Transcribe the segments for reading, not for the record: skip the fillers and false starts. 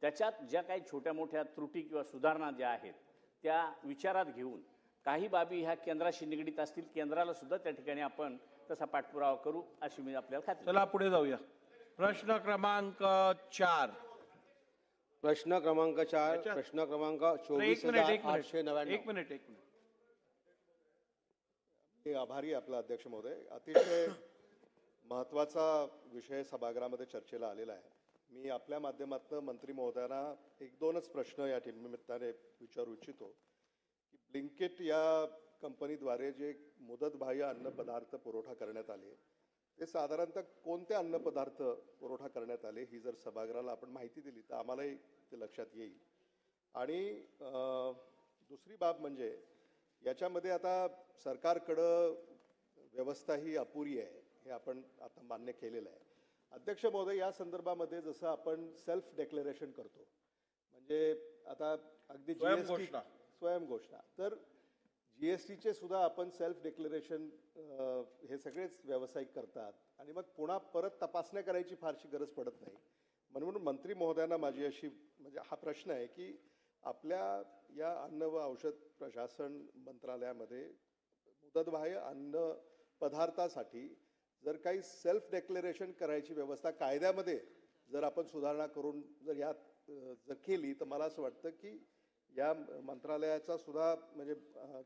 त्याच्यात ज्या काही छोट्या मोठ्या त्रुटी किंवा सुधारणा ज्या आहेत त्या विचारात घेऊन काही बाबी ह्या केंद्राशी निगडीत असतील, केंद्राला सुद्धा त्या ठिकाणी आपण तसा पाठपुरावा करू अशी मी आपल्याला खात्री. चला पुढे जाऊया. प्रश्न क्रमांक 4. प्रश्न क्रमांक 4. अच्छा. प्रश्न क्रमांक एक मिनिट. 24,899. मी आभारी आपला अध्यक्ष महोदय. अतिशय महत्त्वाचा विषय सभागृहामध्ये चर्चेला आलेला आहे. मी आपल्या माध्यमातून मंत्री महोदयांना एक दोनच प्रश्न या निमित्ताने विचारू इच्छितो की ब्लिंकिट या कंपनीद्वारे जे मुदतबाह्य अन्नपदार्थ पुरवठा करण्यात आले ते साधारणतः कोणते अन्नपदार्थ पुरवठा करण्यात आले ही जर सभागृहाला आपण माहिती दिली तर आम्हालाही ते लक्षात येईल. आणि दुसरी बाब म्हणजे याच्यामध्ये आता सरकारकडं व्यवस्था ही अपुरी आहे हे आपण आता मान्य केलेलं आहे. अध्यक्ष महोदय, या संदर्भामध्ये जसं आपण सेल्फ डेक्लेरेशन करतो म्हणजे आता अगदी स्वयंघोषणा तर GSTचे सुद्धा आपण सेल्फ डेक्लेरेशन हे सगळेच व्यावसायिक करतात आणि मग पुन्हा परत तपासण्या करायची फारशी गरज पडत नाही. म्हणून मंत्री महोदयांना माझी अशी म्हणजे हा प्रश्न आहे की आपल्या या अन्न व औषध प्रशासन मंत्रालयामध्ये मुदतबाह्य अन्न पदार्थासाठी जर काही सेल्फ डेक्लेरेशन करायची व्यवस्था कायद्यामध्ये जर आपण सुधारणा करून जर यात जर केली तर मला असं वाटतं की या मंत्रालयाचा सुद्धा म्हणजे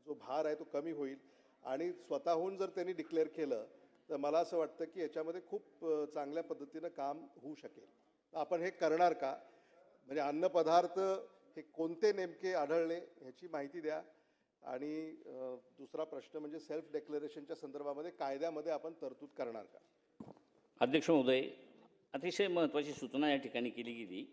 जो भार आहे तो कमी होईल आणि स्वतःहून जर त्यांनी डिक्लेअर केलं तर मला असं वाटतं की याच्यामध्ये खूप चांगल्या पद्धतीनं काम होऊ शकेल. आपण हे करणार का? म्हणजे अन्नपदार्थ हे कोणते नेमके आढळले ह्याची माहिती द्या. आणि दुसरा प्रश्न म्हणजे सेल्फ डेक्लेरेशनच्या संदर्भामध्ये कायद्यामध्ये आपण तरतूद करणार का? अध्यक्ष महोदय, अतिशय महत्त्वाची सूचना या ठिकाणी केली गेली